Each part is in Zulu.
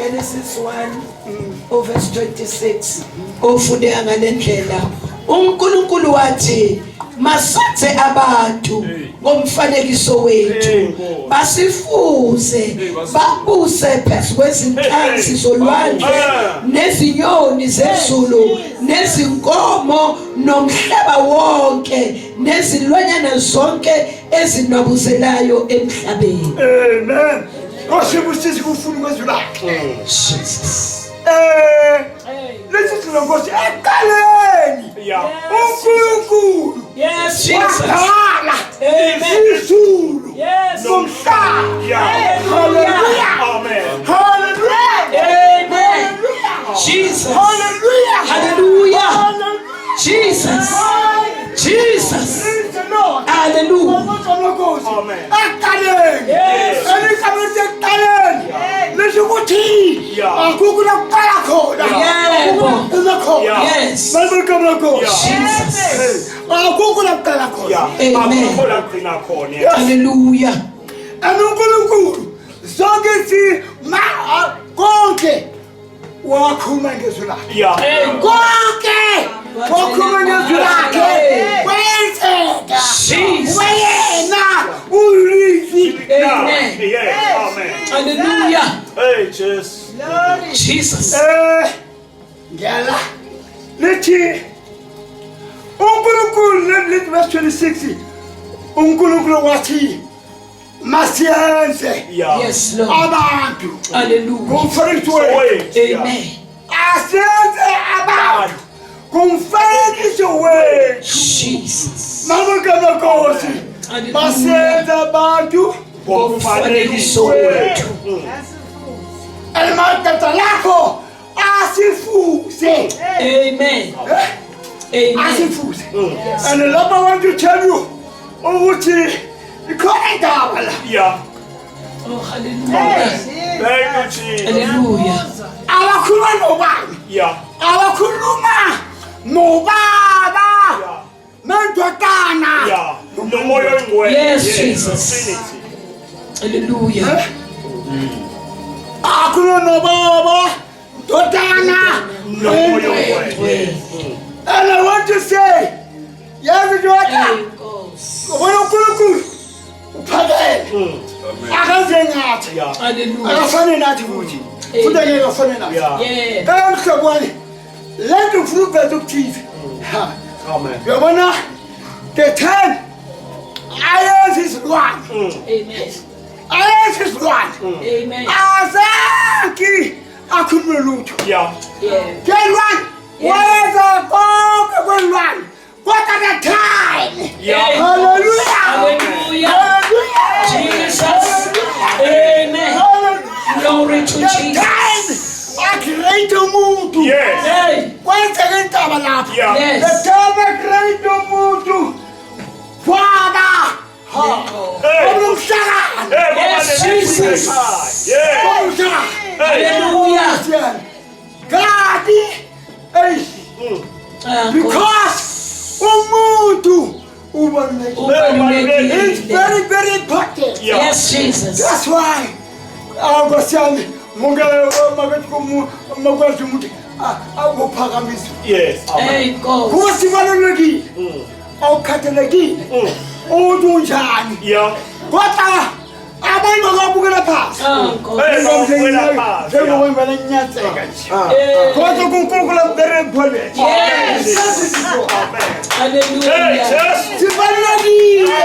Genesis 1 verse 26 ufunde ngalendlela uNkulunkulu wathi masenze abantu ngomfanekiso wethu basifuze babuse phezu kwezinhlanzi zolwandle nezinyoni zezulu nezinkomo nomhlaba wonke nezilwanyana zonke ezinwabuzelayo emhlabeni. Amen. Osibusisi kufuna kwezulakhe. Jesus. Lesi silongosi ekaleni. uNkulunkulu. Yes, Jesus. Amen. Izulu. Yes. Nomhlaba. Hallelujah. Amen. Hallelujah. Amen. Jesus. Hallelujah. Hallelujah. Jesus. Jesus. Hallelujah. Amen. Akaleni. Yes. Elikamete kaleni. Lesikuthi akukula kuqala khona. Yebo. Yes. Jesus. Akukula kuqala khona. Amen. Hallelujah. uNkulunkulu zonke si konke wakhuluma ngezwi lakhe. Konke wakhuluma ngezwi lakhe. Kwenzeka. Wena ulithi. Amen. Amen. Hallelujah. Hey, Jesus. Jesus. Ngiyala lithi uNkulunkulu lithi verse 26 uNkulunkulu wathi masiyenze Yes, Lord. abantu Hallelujah. ngomfanekiso wethu. Amen. Asiyenze abantu ngomfanekiso wethu. Jesus. Mamukela Nkosi. Hallelujah. Masiyenze abantu Ngomfanekiso wethu. elimatata lakho asifuze. Amen. Amen. Asifuze. And lapha I want to tell you ukuthi ikhona indaba la. Oh, hallelujah. Thank you, Jesus. Hallelujah. Abakhuluma nobani? Abakhuluma nobaba. Nendodana. Nomoya oyingcwele. Yes, Jesus. Hallelujah. Akhuluma nobaba. Ndodana. Nomoya oyingcwele. And I want to say, yazi ndoda. Ubona uNkulunkulu uphakele. Akaze ngathi. Hallelujah. Akafane nathi futhi. Futhi ngeke afane nathi. Yeah. Mhlabani. Lento ufuna ukuveza ukuthini? Amen. Yabona the time ayazi isilwane. Amen. Ayazi isilwane. Amen. Azaki akhulume lutho. Yeah. Kelwane weza konke kwelwane. What at the time? Hallelujah. Hallelujah. Hallelujah. Jesus. Amen. Hallelujah. Glory to The Jesus. time I create umuntu. Yes. Hey. Kwenzeka intaba lapha. Yes. The time I create umuntu. Father. Yes, Jesus. Yeah. Hallelujah. God. Because umuntu Ubalulekile. it's very, very important. Yes, Jesus. That's why Augustine magwazi umuntu akuphakamisa. Yes. Hey, God. Kuba sibalulekile awukhathalekile umuntu unjani kodwa abantu ababukela phansi njengoba nginyatheka nje kodwa uNkulunkulu very important. Yes. Hallelujah. Sibalulekile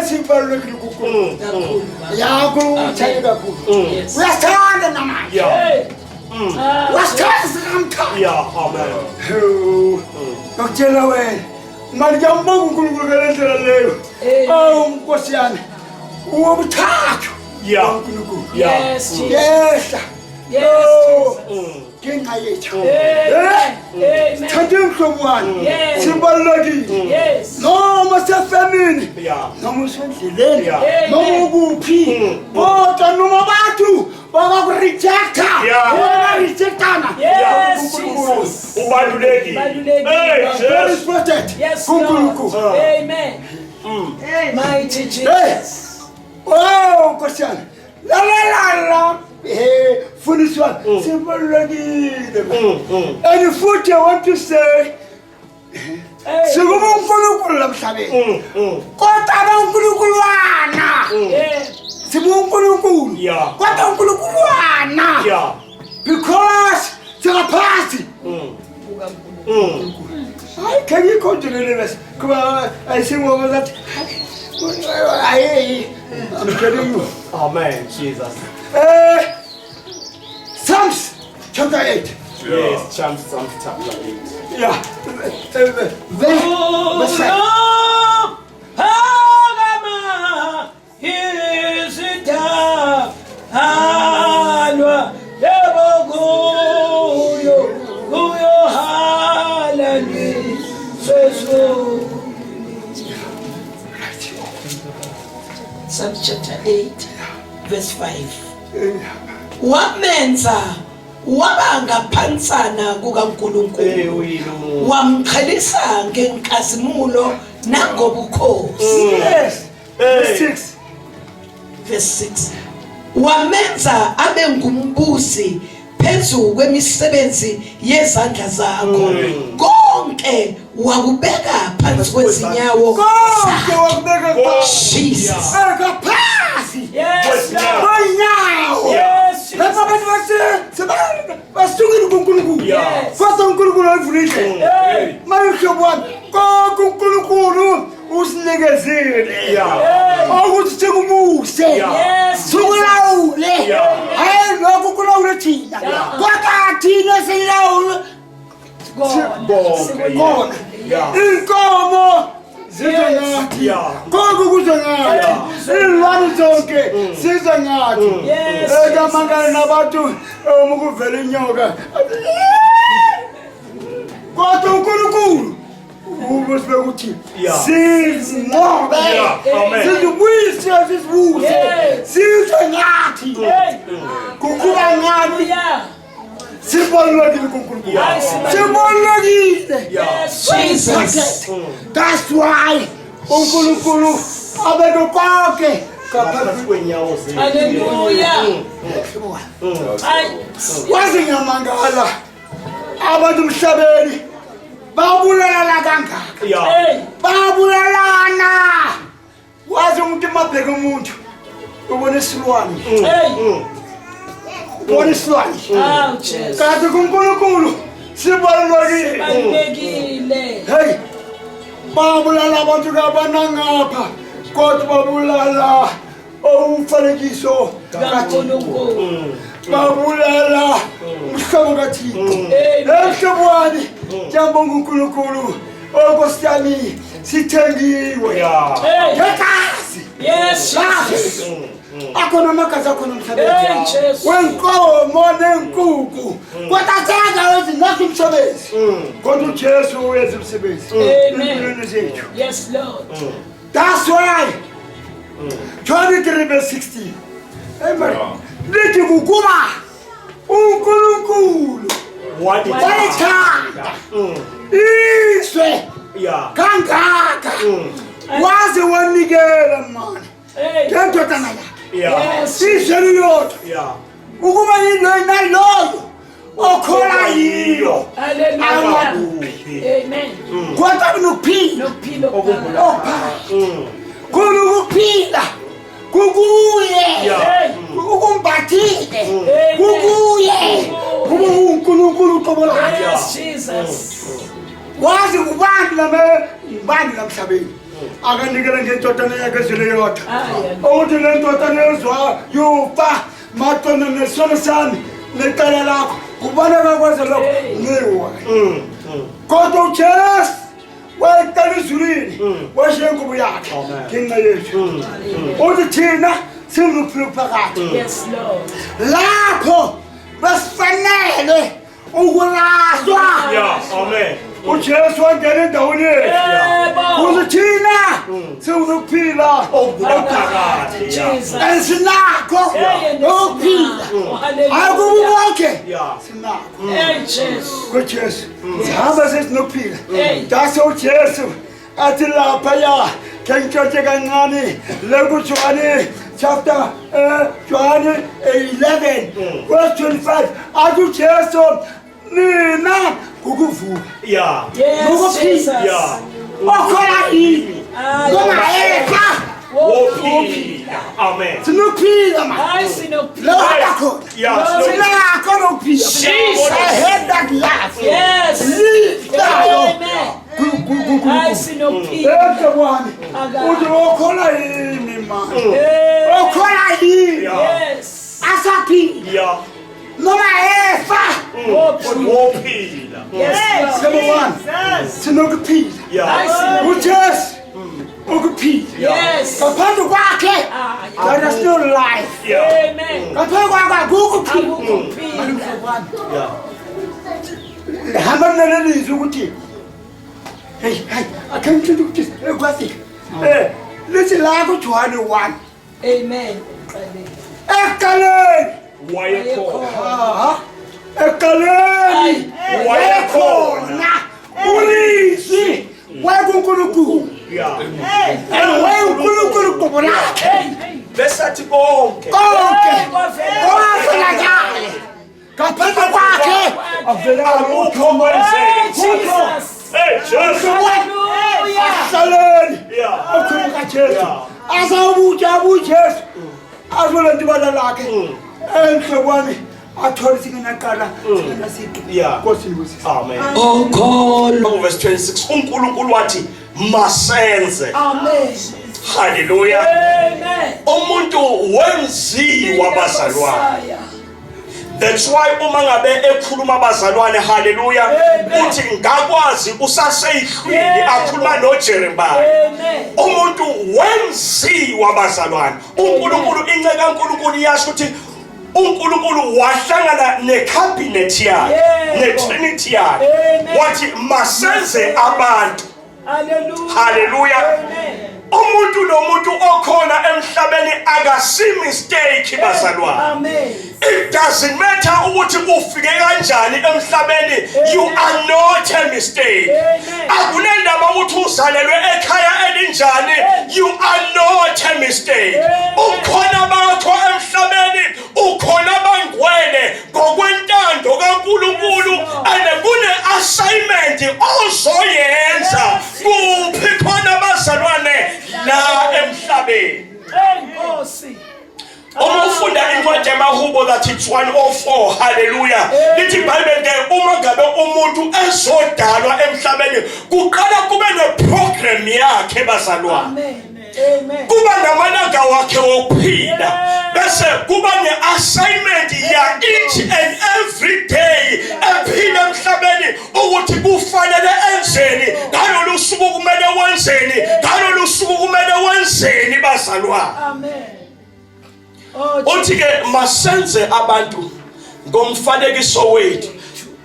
sibalulekile kuNkulunkulu yakho uthanda kakhulu uyathanda namanje wasithanda sikamthanda. Amen. Ngakutshela wena mali ngiyambonga uNkulunkulu ngalendlela leyo. Awu Nkosi yami uwobuthathu uNkulunkulu. Yes, Jesus. Yehla Yes. ngenxa yethu. Amen. Thande mhlobo wami Yes. sibalulekile Yes. noma sefemini noma usendleleni noma ukuphi kodwa noma abantu bakakurejecta bakarejectana. Yes, Jesus. Ubalulekile. Hey, Very Jesus. important. Yes, Lord. uNkulunkulu. Amen. Mighty Jesus. Oh for this one. Simple ready. And futhi I want to say, sikubunkulunkulu lamhlabeni. Kodwa abankulunkuluwana. Sibunkulunkulu. Kodwa unkulunkuluwana. Because singaphansi. Can you continue this? Come on, I sing over that. I'm telling you. Amen, Jesus. Psalms chapter 8. Yes, Psalms chapter 8. Yeah. Verse 5. Psalms chapter 8, verse 5. Wamenza wabanga phansana kukaNkulunkulu, wamqhelisa ngenkazimulo nangobukhosi. Yes. Verse 6. Verse 6. Wamenza abe ngumbusi phezu kwemisebenzi yezandla zakho, konke wakubeka phansi kwezinyawo zakho. Jesus. Yes. Zizangathi konke kuzangathi ilwane zonke sizangathi ekamangana nabantu umukuvela inyoka kodwa uNkulunkulu ubusbe ukuthi sizinqobe sizibuyise sizibuse sizangathi kukuba ngani Simbologile kuNkulunkulu. Simbologile. Jesus. That's why uNkulunkulu abeka konke kaphansi kwenyawo zethu. Hallelujah. Wazinyamangala abantu emhlabeni babulala kangaka. Babulalana. Wazi umuntu mabheka umuntu ubona isilwane. What is life? Kanti kuNkulunkulu sibalulekile. Hey, babulala abantu kabanangapha kodwa babulala umfanekiso kaNkulunkulu. Babulala umhlobo kaThixo. Emhlobo wami ngiyabonga uNkulunkulu okosiyami sithengiwe. Ngekasi. Yes. Akona makazi akona mhlabeni wenkomo nenkukhu kodwa senza ezinakho umsebenzi kodwa uJesu uyenza umsebenzi empilweni zethu. Yes Lord. That's why John 3:16 amen lithi kukuba uNkulunkulu walithanda izwe kangaka waze wanikela mani ngentodana yakhe. Sisheliyodwa ukuba yilo naloyo okhola yiyo. Hallelujah. Amen. Kodwa kunokuphila kunokuphila kukuye ukumbathile kukuye kuba uNkulunkulu uqobola. Yes Jesus. Wazi kubantu ngibani lamhlabeni akanikela ngentodana yakhe ezileyodwa ukuthi le ntodana ezwa yufa matona nesono sami necala lakho kuboneka kwenza lokho ngiwa kodwa uJesu wayekala ezulwini washiya ingubo yakhe ngenxa yethu uthi thina sinuphilo phakathi. Yes Lord. Lapho basifanele ukulahlwa. Amen. uJesu wangena endaweni yethu ukuthi thina siwukuphila okuphakathi esinakho ukuphila akubu bonke sinakho kuJesu sihamba sesinokuphila dase uJesu athi lapha ya kengitshothe kancane lekutshwane chapter John 11 verse 25 athi uJesu nina ukuvuka Yeah. Yes, Jesus. Yeah. okhola yini noma eka Wophila. Amen. sinophila ma I see no lo peace. akho Yeah. sinakho nophila Jesus. I heard that laugh Yes. live now Amen. I see no peace. kwami uthi okhola yini ma Hey. okhola yini Yes. asaphila Yeah. noma efa Wophila. Yes. number 1 sinokuphila Yeah. uJesu ukuphila Yes. ngaphandle kwakhe Ah, there is no life Yeah. Amen. ngaphandle kwakhe akukuphila Peace. Yeah. hamba nalelizwi ukuthi hey I can't do this ekwasi lithi la kuJohane 1 Amen. ekaleni Wayekhona. ekaleni Wayekhona. ulizwi wakuNkulunkulu Yeah. wakuNkulunkulu qobo lakhe Besathi konke. konke kwafelakale ngaphandle kwakhe Akukho Hey, kwenzeka. Jesus. Hey, Jesus. Hallelujah. saleni Yeah. okhuluka Jesu Yeah. azawubuja uJesu azole ndibala lakhe enhle kwami athole singenaqala singenasiqi Yeah. Nkosi Nkosi Okholo. Verse 26. uNkulunkulu wathi masenze. Amen. Hallelujah. Amen. Umuntu wenziwa bazalwane. That's why uma ngabe ekhuluma abazalwane hallelujah uthi ngakwazi usaseyihlwini akhuluma noJeremiah. Amen. Umuntu wenziwa abazalwane. uNkulunkulu inceka kaNkulunkulu iyasho ukuthi uNkulunkulu wahlangana necabinet yakhe neTrinity yakhe wathi masenze abantu. Hallelujah. Hallelujah. Amen. Umuntu nomuntu okhona emhlabeni akasi mistake bazalwane. Amen. It doesn't matter ukuthi ufike kanjani emhlabeni, you are not a mistake. Akunendaba ukuthi uzalelwe ekhaya elinjani, you are not a mistake. Ukhona bakho emhlabeni, ukhona bangcwele ngokwentando kaNkulunkulu and kune assignment ozoyenza kuphi khona bazalwane la emhlabeni. Enkosi. Uma ufunda incwadi yamaHubo that it's 104 hallelujah lithi iBhayibheli ke uma ngabe umuntu ezodalwa emhlabeni kuqala kube neprogram yakhe bazalwane. Amen. Amen. Kuba namalanga wakhe wokuphila bese kuba neassignment ya each and every day ephila emhlabeni ukuthi kufanele enzeni ngalolu suku kumele wenzeni ngalolu suku kumele wenzeni bazalwane. Amen. Uthi ke masenze abantu ngomfanekiso wethu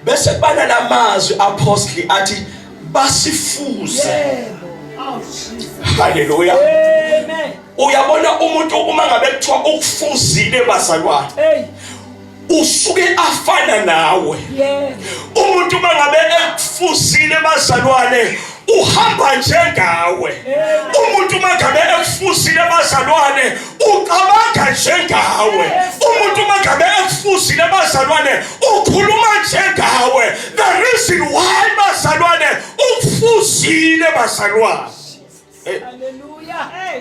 bese bana namazwi apostle athi basifuze. Oh, Jesus. Hallelujah. Amen. Uyabona umuntu uma ngabe kuthiwa ukufuzile bazalwane Hey. usuke afana nawe. Yeah. Umuntu uma ngabe ekufuzile bazalwane uhamba njengawe. Umuntu uma ngabe ekufuzile bazalwane ucabanga njengawe. Umuntu uma ngabe ekufuzile bazalwane ukhuluma njengawe. The reason why bazalwane ukufuzile bazalwane. Hallelujah. Hey.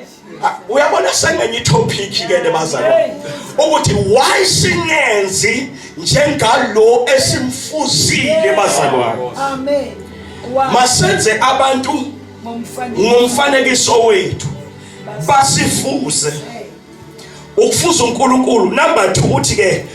Uyabona sengenye topic ke le bazalwane ukuthi why singenzi njengalo esimfuzile bazalwane. Amen. Wow. Masenze abantu ngomfanekiso wethu basifuze. Ukufuza uNkulunkulu number 2 uthi ke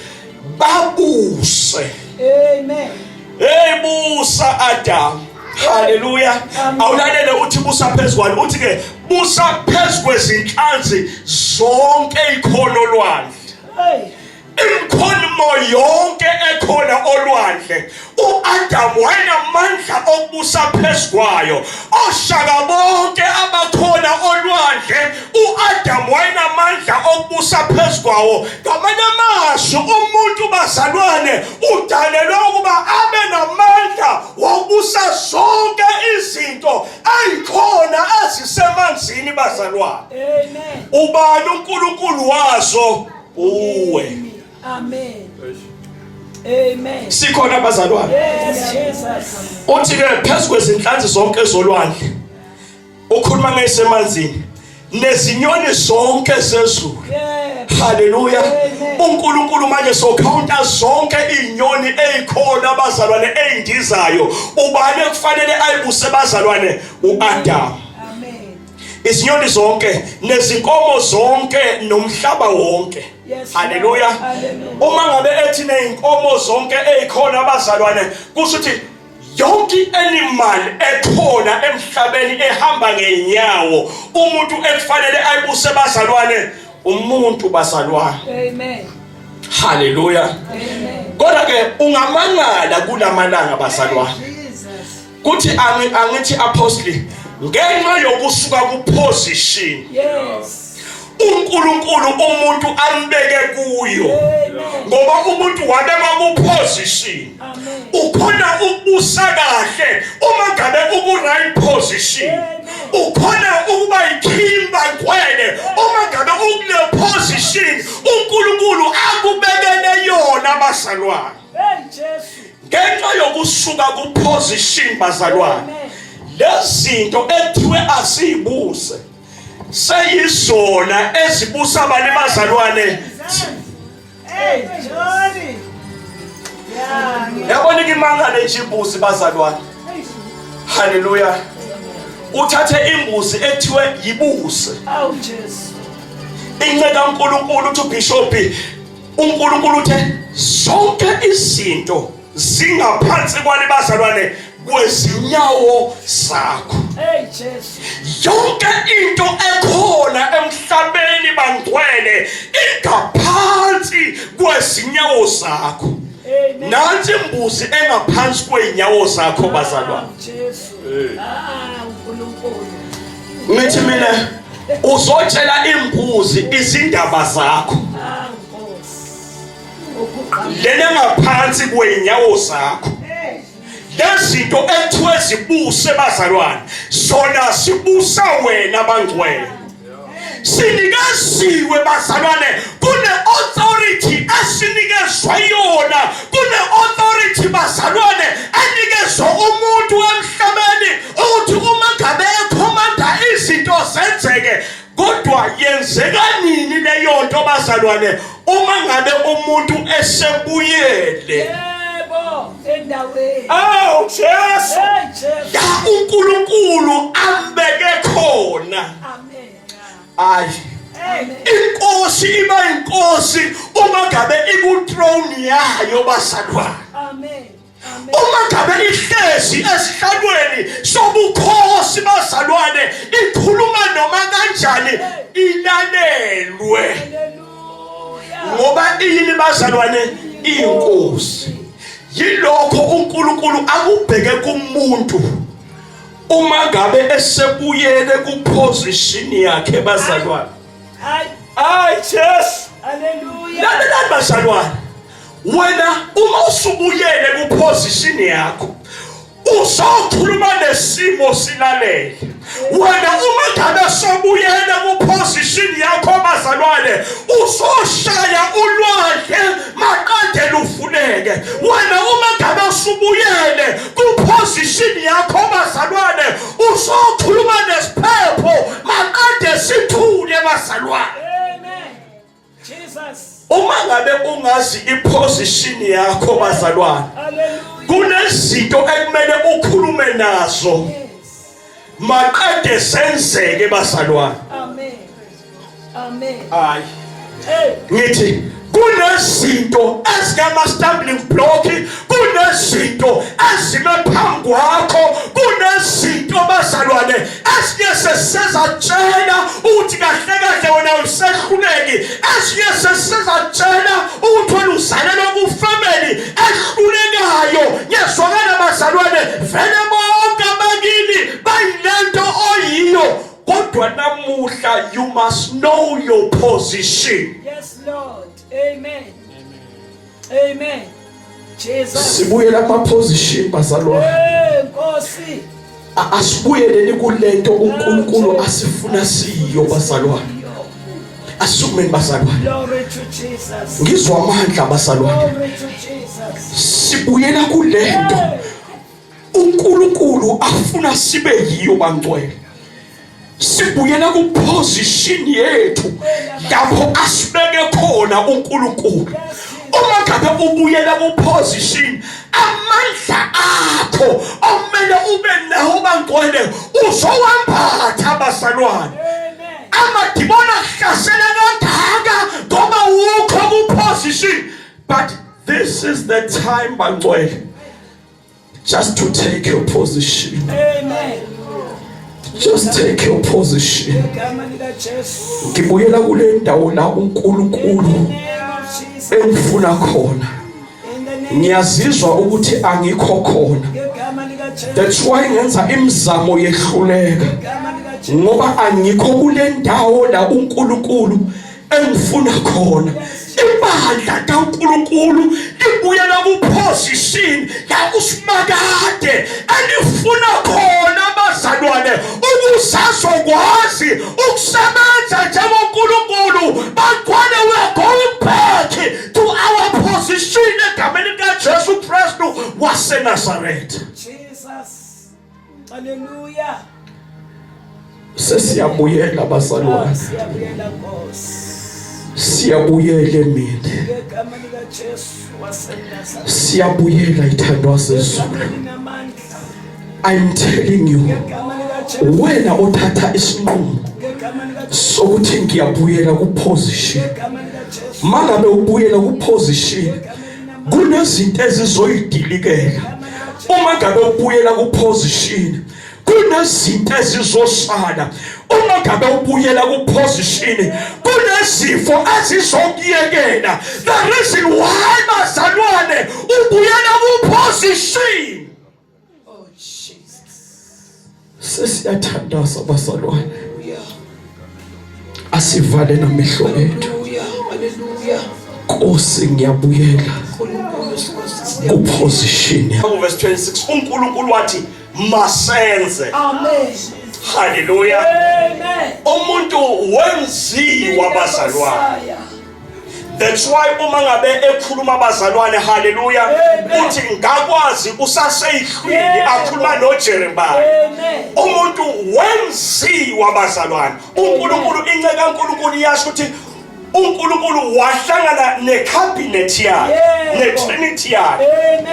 babuse. Amen. Hey busa Adam. Hallelujah. Awulalele uthi busa phezulu uthi ke busa phezulu kwezinhlanzi zonke ikhono lwandle. Hey. Imkhonimo yonke ekhona olwandle uAdam wayinamandla okubusa phezukwayo. Oshaka bonke abakhona olwandle uAdam wayinamandla okubusa phezu kwawo. Ngamanye amazwi umuntu bazalwane udalelwe ukuba abe namandla wokubusa zonke izinto ayikhona ezisemanzini bazalwane. Amen. Ubani uNkulunkulu wazo? Uwe. Amen. Amen. Sikhona bazalwane. Yes, Jesus. Uthi ke phezu kwezinhlanzi zonke zolwandle ukhuluma ngesemanzini nezinyoni zonke zezulu. Yeah. Hallelujah. Amen. uNkulunkulu manje sokhawunta zonke izinyoni ezikhona bazalwane eyindizayo. Ubani ekufanele ayibuse bazalwane? uAdam. Amen. Izinyoni zonke nezinkomo zonke nomhlaba wonke. Yes. Hallelujah. Hallelujah. Uma ngabe ethi nezinkomo zonke ezikhona bazalwane kusho ukuthi yonke animal ekhona emhlabeni ehamba ngenyawo umuntu ekufanele ayibuse bazalwane umuntu bazalwane. Amen. Hallelujah. Amen. Kodwa ke ungamangala kulamalanga bazalwane Jesus. kuthi angithi apostle ngenxa yokusuka kuposition Yes. uNkulunkulu umuntu ambeke kuyo Amen. ngoba umuntu wabekwa kuposition. Amen. Ukhona ukubusa kahle uma ngabe uku-right position. Ukhona ukuba yikhimba ngcwele uma ngabe ukule position uNkulunkulu akubekele yona bazalwane. Hey, Jesus. Ngenxa yokusuka ku-position bazalwane Amen. lezinto ekuthiwe asiyibuse seyizona ezibusa abanye bazalwane. Hey, Johnny. Yeah. Yabona imangale nje imbuzi bazalwane. Hallelujah. Uthathe imbuzi ekuthiwe yibuse. Oh, Jesus. Inceka uNkulunkulu uthi uBishop uNkulunkulu uthe zonke izinto zingaphansi kwale bazalwane kwezinyawo zakho. Hey, Jesus. Yonke into ekhona emhlabeni bangcwele ingaphansi kwezinyawo zakho. Amen. Nansi imbuzi engaphansi kweinyawo zakho bazalwane. Jesus. uNkulunkulu. Ngithi mina uzotshela imbuzi izindaba zakho. Nkosi. Lena ngaphansi kweinyawo zakho. Hey. Lezinto ekuthiwe zibuse bazalwane zona sibusa wena bangcwele. Sinikeziwe bazalwane kune authority asinikezwe yona, kune authority bazalwane anikezwe umuntu emhlabeni ukuthi uma ngabe ekhomanda izinto zenzeke. Kodwa yenzeka nini leyo nto bazalwane uma ngabe umuntu esebuyele? Yebo, endaweni. Oh Jesu, Hey, Jesus. ya uNkulunkulu ambeke khona. Amen. Ayi Amen. inkosi iba inkosi uma ngabe iku-throne yayo bazalwane. Amen. Amen. Uma ngabe ihlezi esihlalweni sobukhosi bazalwane ikhuluma noma kanjani ilalelwe Hallelujah. ngoba iyini bazalwane inkosi. Yilokho uNkulunkulu akubheke kumuntu uma ngabe esebuyele kuposition yakhe bazalwane. Ay Jesus. Hallelujah. Lalela bazalwane, wena uma usubuyele kuposition yakho uzokhuluma nesimo silalele. Wena uma ngabe sobuyele kuposition yakho bazalwane uzoshaya ulwandle maqede lufuneke. Wena uma ngabe usubuyele kuposition yakho bazalwane uzokhuluma nesiphepho maqede sithule bazalwane. Amen. Jesus. Uma ngabe ungazi iposition yakho bazalwane Hallelujah. kunezinto ekumele ukhulume nazo Yes. maqede senzeke bazalwane. Amen. Amen. Hayi Hey. ngithi kunezinto ezingama-stumbling block, kunezinto ezime phambi kwakho, kunezinto bazalwane ezinye sesizatshela ukuthi kahle kahle wena usehluleki, ezinye sesizatshela ukuthi wena uzalelwe kufamily ehlulekayo. Ngiyezwakala bazalwane vele bonke abakini bayilento oyiyo, kodwa kodwa namuhla you must know your position. Yes, Lord. Amen. Amen. Jesus. Sibuyela ama position bazalwane. Nkosi. Asibuyeleni kulento uNkulunkulu asifuna siyo bazalwane. Asumeni bazalwane. Glory to Jesus. Ngizwa amandla bazalwane. Glory to Jesus. Sibuyela kulento uNkulunkulu afuna sibe yiyo bangcwele. Sibuyela ku position yethu lapho asibeke khona uNkulunkulu. Uma ngabe ubuyela ku position amandla akho omele ube nawo bangcwele uzowambatha bazalwane. Amadimoni ahlasela kangaka ngoba ukho ku position. But this is the time bangcwele just to take your position. Amen. Just take your position. Igama lika Jesu. Ngibuyela kule ndawo la uNkulunkulu Name of Jesus. engifuna khona. In the name. Ngiyazizwa ukuthi angikho khona. Igama lika Jesu. That's why ngenza imizamo yehluleka. Igama lika Jesu. Ngoba angikho kule ndawo la uNkulunkulu engifuna khona. Ibandla kaNkulunkulu libuyela ku position la usimakade elifuna khona bazalwane ukuzazokwazi ukusebenza njengoNkulunkulu. Bangcwele we are going back to our position egameni likaJesu Kristu waseNazaretha. Jesus. Hallelujah. Sesiyabuyela bazalwane. Siyabuyela Nkosi. Siyabuyela mina. Igama lika Jesu waseNazaretha. Siyabuyela ithandwa sezulu. Linamandla. I'm telling you, Igama lika Jesu. wena othatha isinqumo Igama lika Jesu. sokuthi ngiyabuyela ku position. Igama lika Jesu. Mangabe ubuyela ku position, kunezinto ezizoyidilikela. Uma ngabe ubuyela ku position, kunezinto ezizosala. Uma ngabe ubuyela ku position, kunezifo ezizokuyekela. The reason why bazalwane ubuyela ku position. Oh Jesus. Sesiyathandaza bazalwane. Hallelujah. Asivale namehlo ethu. Hallelujah. Hallelujah. Nkosi ngiyabuyela uNkulunkulu Nkosi. ku position. Verse 26 uNkulunkulu wathi masenze. Amen. Hallelujah. Amen. Umuntu wenziwa bazalwane. That's why uma ngabe ekhuluma bazalwane hallelujah uthi ngakwazi usaseyihlwini akhuluma noJeremiah. Amen. Umuntu wenziwa bazalwane. uNkulunkulu inceke kaNkulunkulu iyasho ukuthi uNkulunkulu wahlangana necabinet yakhe neTrinity yakhe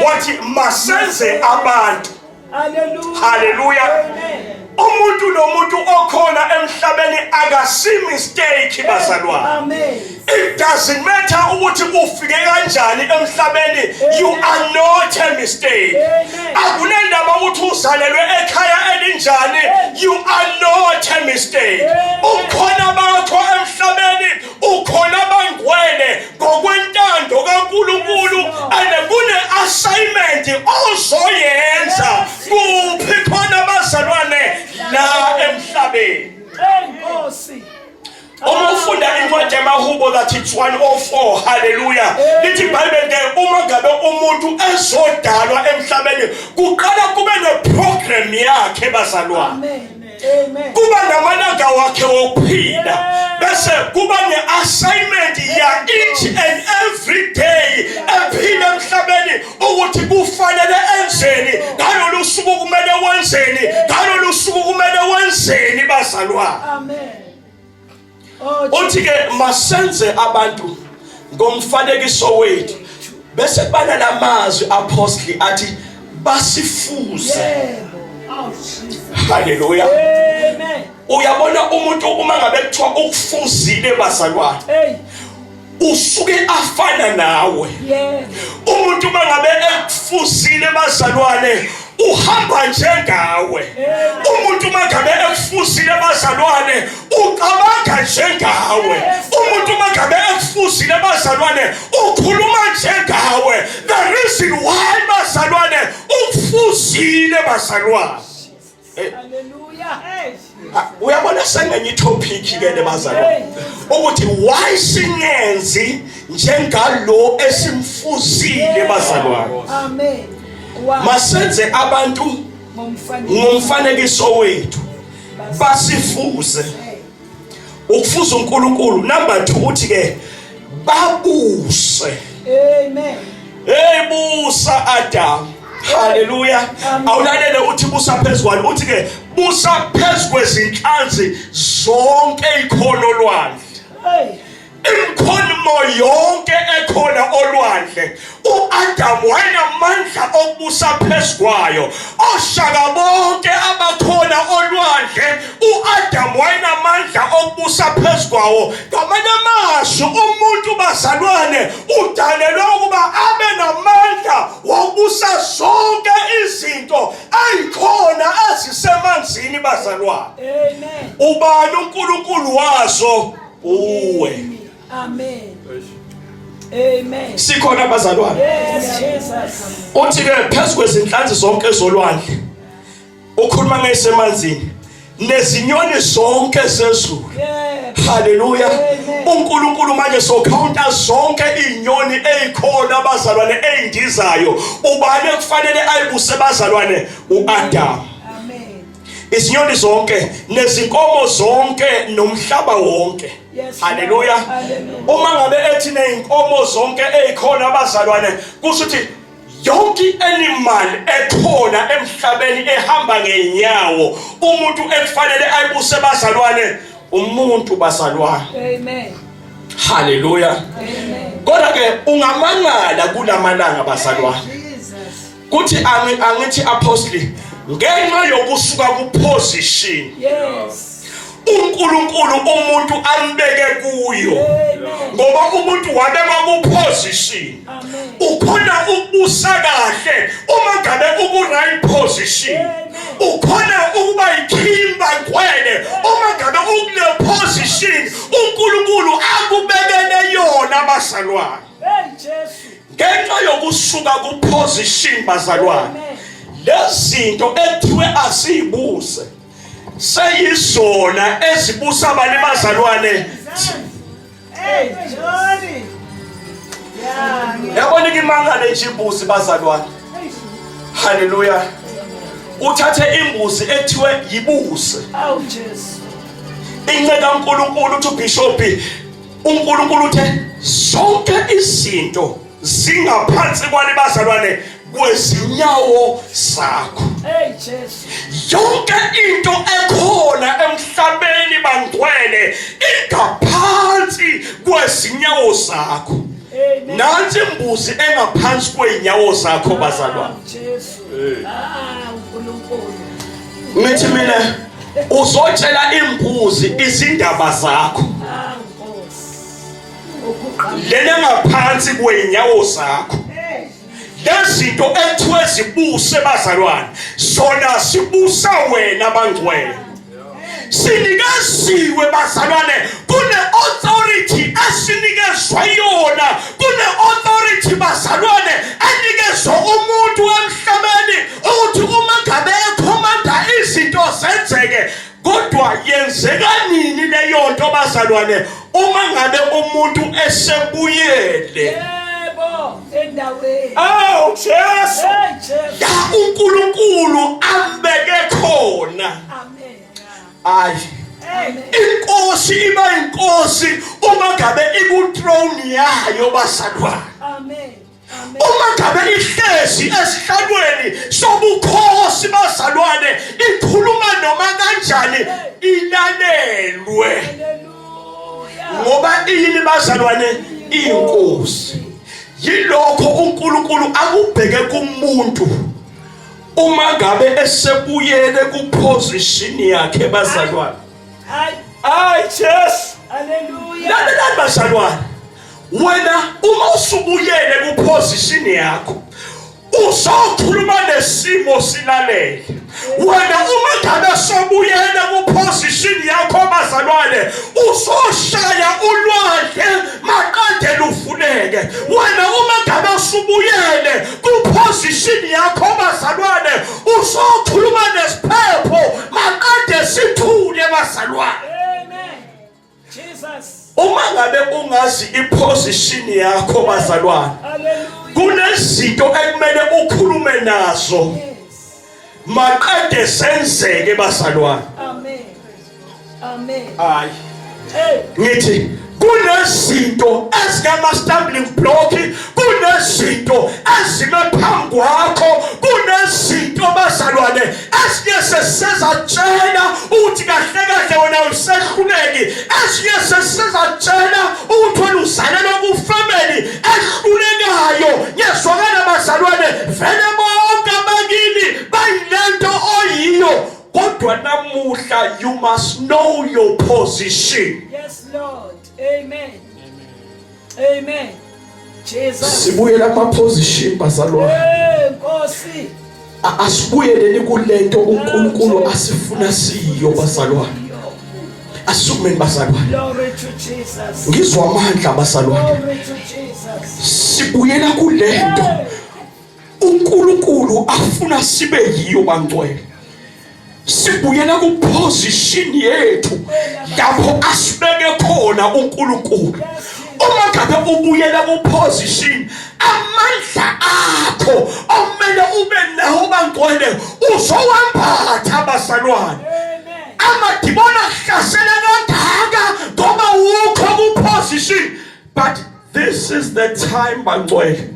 wathi masenze abantu. Hallelujah. Hallelujah. Amen. Umuntu nomuntu okhona emhlabeni akasi mistake bazalwane. Amen. It doesn't matter ukuthi ufike kanjani emhlabeni, you are not a mistake. Akunendaba ukuthi uzalelwe ekhaya elinjani, you are not a mistake. Ukhona bakho emhlabeni, ukhona bangcwele ngokwentando kaNkulunkulu and kune assignment ozoyenza kuphi khona bazalwane la emhlabeni. Nkosi. Uma ufunda incwadi yamaHubo that it's 104 hallelujah lithi iBhayibheli ke uma ngabe umuntu ezodalwa emhlabeni kuqala kube neprogram yakhe bazalwane. Amen. Amen. Kuba namalanga wakhe wokuphila bese kuba neassignment ya each and every day ephila emhlabeni ukuthi kufanele enzeni ngalolu suku kumele wenzeni ngalolu suku kumele wenzeni bazalwane. Amen. Uthi ke masenze abantu ngomfanekiso wethu bese bana lamazwi apostle athi basifuze. Hallelujah. Amen. Uyabona umuntu uma ngabe kuthiwa ukufuzile bazalwane usuke afana nawe. Umuntu uma ngabe ekufuzile bazalwane uhamba njengawe. Umuntu uma ngabe ekufuzile bazalwane ucabanga njengawe. Umuntu uma ngabe ekufuzile bazalwane ukhuluma njengawe. The reason why bazalwane ukufuzile bazalwane. Hallelujah. Uyabona sengenye topic ke le bazalwane ukuthi why singenzi njengalo esimfuzile bazalwane. Amen. Masenze abantu ngomfanekiso wethu basifuze ukufuza uNkulunkulu. Number 2 uthi ke babuse. Amen. Hey busa Adam. Hallelujah. Awulalele uthi busa phezulu uthi ke busa phezulu kwezinhlanzi zonke ikhono lwandle. Hey. Imkhonimo yonke ekhona olwandle uAdam wayenamandla okubusa phezukwayo. Oshaka bonke abakhona olwandle uAdam wayenamandla okubusa phezukwawo. Ngamanye amazwi umuntu bazalwane udalelwe ukuba abe namandla wokubusa zonke izinto ayikhona ezisemanzini bazalwane. Amen. Ubani uNkulunkulu wazo uwe. Amen. Amen. Sikhona bazalwane. Yes, Jesus. Uthi ke phezulu kwezinhlanzi zonke zolwandle ukhuluma ngesemanzini nezinyoni zonke zezulu. Yes. Hallelujah. uNkulunkulu manje sokhawunta zonke izinyoni ezikhona bazalwane ezindizayo. Ubani ekufanele ayibuse bazalwane? uAdam. Amen. Izinyoni zonke nezinkomo zonke nomhlaba wonke. Yes. Hallelujah. Uma ngabe ethi nezinkomo zonke ezikhona abazalwane kusho ukuthi yonke animal ekhona emhlabeni ehamba ngenyawo umuntu ekufanele ayibuse bazalwane umuntu bazalwane. Amen. Hallelujah. Amen. Kodwa ke ungamangala kulamalanga bazalwane Jesus. kuthi angithi apostle ngenxa yokusuka kuposition Yes. uNkulunkulu umuntu ambeke kuyo ngoba umuntu wabekwa kuposition. Amen. Ukhona ukubusa kahle uma ngabe uku right position. Ukhona ukuba ikhimba kwene uma ngabe ukule position uNkulunkulu akubekele yona bazalwane. Hey Jesus. Ngenxa yokusuka kuposition bazalwane lezinto ekuthiwe asibuse seyizona ezibusa abanye bazalwane. Hey Johnny. Yabona imangale ijibusi bazalwane. Hallelujah. Uthathe imbuzi ekuthiwe yibuse. Oh Jesus. Inceka uNkulunkulu uthi uBishop uNkulunkulu uthe zonke izinto zingaphansi kwale bazalwane kwezinyawo zakho. Hey Jesus. Yonke into ekhona emhlabeni bangcwele ingaphansi kwezinyawo zakho. Amen. Nansi imbuzi engaphansi kwezinyawo zakho bazalwane. Jesus. uNkulunkulu. Ngithi mina uzotshela imbuzi izindaba zakho. Lena ngaphansi kwezinyawo zakho. Lezinto ekuthiwe zibuse bazalwane zona sibusa wena bangcwele. Sinikeziwe bazalwane kune authority asinikezwe yona kune authority bazalwane anikezwe umuntu emhlabeni ukuthi uma ngabe ekhomanda izinto zenzeke. Kodwa yenzeka nini leyo nto bazalwane uma ngabe umuntu esebuyele? Endaweni. Oh Jesus. Hey Jesus. Ya uNkulunkulu ambeke khona. Amen. Ayi. Amen. Inkosi iba inkosi uma ngabe iku-throne yayo bazalwane. Amen. Amen. Uma ngabe ihlezi esihlalweni sobukhosi bazalwane ikhuluma noma kanjani ilalelwe. Hallelujah. Ngoba yini bazalwane inkosi. Yilokho uNkulunkulu akubheke kumuntu uma ngabe esebuyele kuposition yakhe bazalwane. Ay Jesus. Hallelujah. Lalela bazalwane. Wena uma usubuyele kuposition yakho uzokhuluma nesimo silalele. Wena uma ngabe sobuyele kuposition yakho bazalwane uzoshaya ulwandle maqede lufuneke. Wena uma ngabe usubuyele kuposition yakho bazalwane uzokhuluma nesiphepho maqede sithule bazalwane. Amen. Jesus. Uma ngabe ungazi iposition yakho bazalwane, Hallelujah. kunezinto ekumele ukhulume nazo Yes. maqede senzeke bazalwane. Amen. Amen. Hayi, Hey. ngithi kunezinto ezingama stumbling block, kunezinto ezime phambi kwakho, kunezinto bazalwane ezinye sesizatshela ukuthi kahle kahle wena usehluleki, ezinye sesizatshela ukuthi wena uzalelwe kufamily ehlulekayo. Ngiyazwakala bazalwane, vele bonke abakini bayilento oyiyo, kodwa namuhla you must know your position. Yes, Lord. Amen. Amen. Jesus. Sibuyela ama position bazalwane. Hey, Nkosi. Asibuyeleni kulento uNkulunkulu asifuna siyo bazalwane. Asumeni bazalwane. Glory to Jesus. Ngizwa amandla bazalwane. Glory to Jesus. Sibuyela kulento uNkulunkulu afuna sibe yiyo bangcwele. Sibuyela ku position yethu lapho asibeke khona uNkulunkulu. Uma ngabe ubuyela ku position, amandla akho omele ube nawo bangcwele uzowambatha bazalwane. Amen. Amadimoni ahlasela kangaka ngoba ukho ku position. But this is the time bangcwele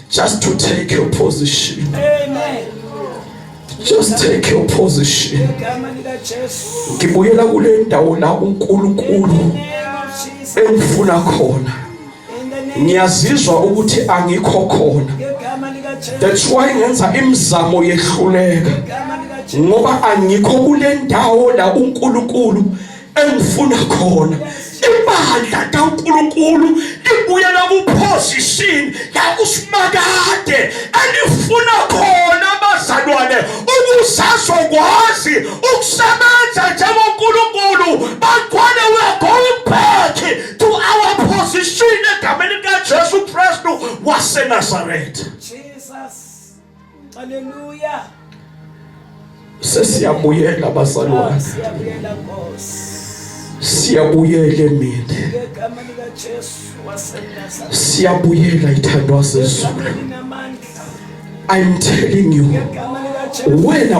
just to take your position. Amen. Just take your position. Igama lika Jesu. Ngibuyela kule ndawo la uNkulunkulu Name of Jesus. engifuna khona. In the name. Ngiyazizwa ukuthi angikho khona. Igama lika Jesu. That's why ngenza imizamo yehluleka, Igama lika Jesu. ngoba angikho kule ndawo la uNkulunkulu engifuna khona. Ibandla kaNkulunkulu libuyela ku position la usimakade elifuna khona bazalwane, ukuzazokwazi ukusebenza njengoNkulunkulu. Bangcwele, we are going back to our position egameni likaJesu Kristu waseNazaretha. Jesus. Hallelujah. Sesiyabuyela bazalwane, Siyabuyela Nkosi. siyabuyela emini, Igama lika Jesu waseNazaretha. siyabuyela ithandwa sezulu. Igama linamandla. I'm telling you, Igama lika Jesu. wena